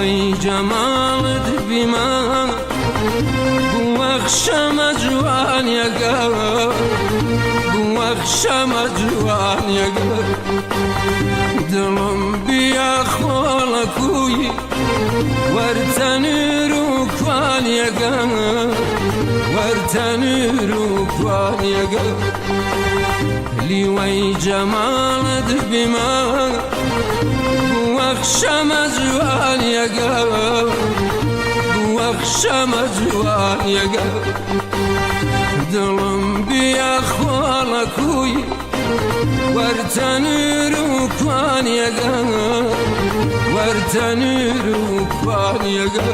وی جمالت بیما بوخشم جوان یگا بوخشم جوان یگا دلم بیا خالکوی ورتنی رو کوان یگا ورتنی رو کوان یگا لی وی جمالت بیما بوخشم جوان یگا بوخشم جوان یگا دلم بیا خالکوی ورتنی رو کوان یگا ورتنی رو کوان یگا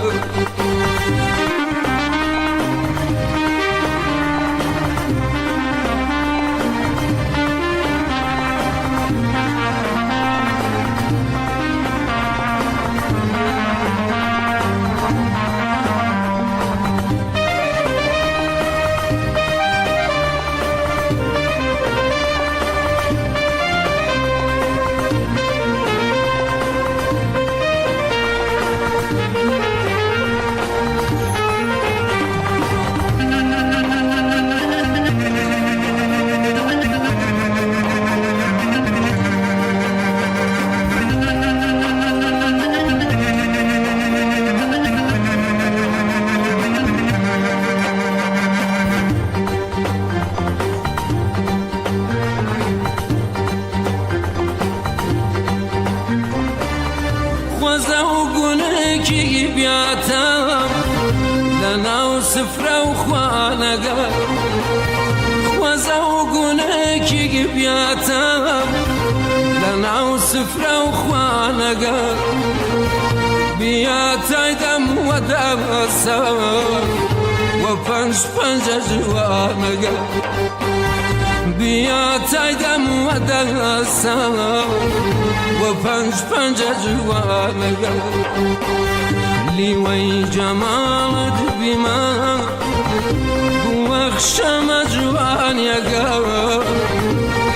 کی بیاتم لناو سفره و خوانگا خوزا و گونه کی بیاتم لناو سفره و خوانگا بیاتایدم و دمسا و پنج جوانگا بیاتایدم و دمسا و پنج جوانگا لی وی جمالت بیما بوخشم جوان یگا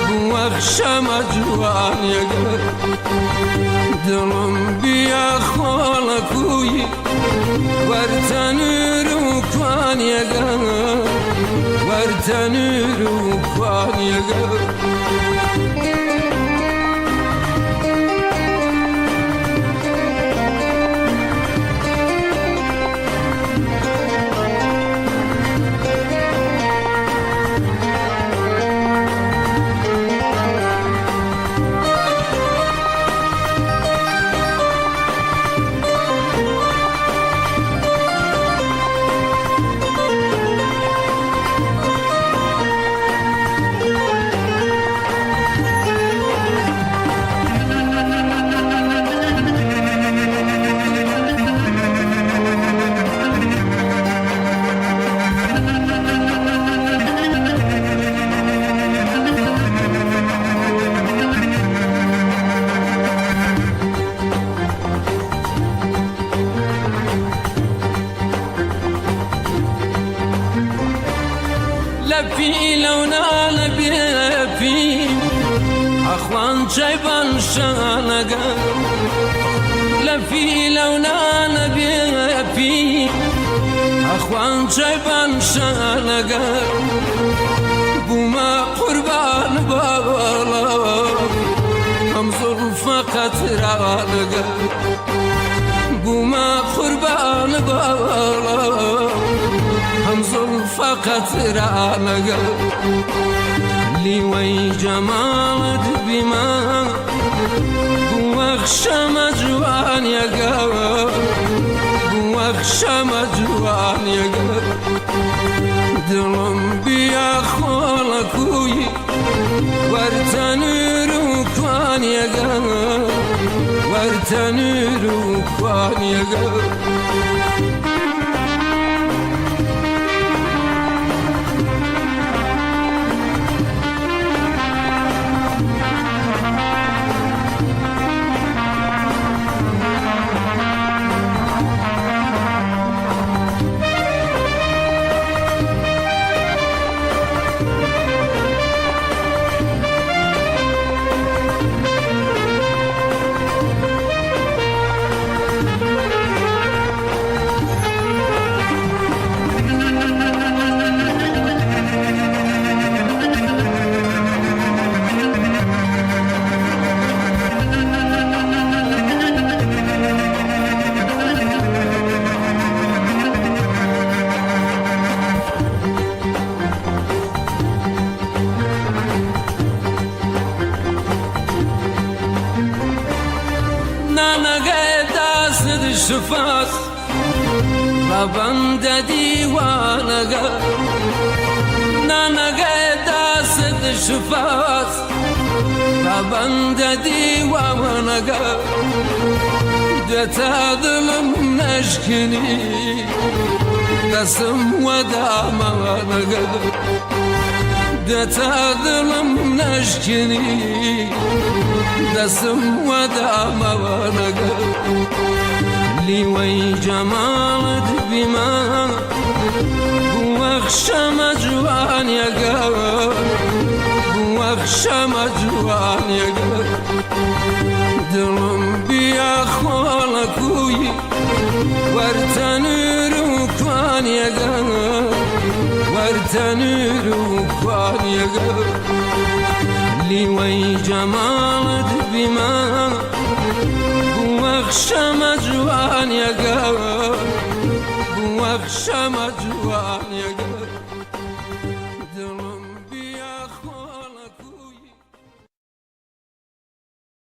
بوخشم جوان یگا دلم بیا خالکوی ورتنی رو کوان یگا ورتنی رو کوان یگا لفی لونا لبی اخوان جیبان شانگا لفی لونا لبی اخوان جیبان شانگا بوما قربان بالا هم ظلفقت رانگا بوما قربان بالا هم ظلفقت رانگا لی وی جمالت بیما بوخشم جوان یگا بوخشم جوان یگا دلم بیا خالکوی ورتنی رو کوان یگا ورتنی رو کوان یگا ننگه دست شفاس ببند دیوانگه ننگه دست شفاس ببند دیوانگه دتا دلم نشکنی دستم و دامانگه دتا دلم نشکنی دستم و دامانگه لیوی جمالت بیما بوخشم جوان یگه بوخشم جوان یگه دلم بیا خالکوی ورتنورو کوان یگه ورتنورو کوان یگه لیوی جمالت بیما بوخشم جوان یگه بوخشم جوان یگه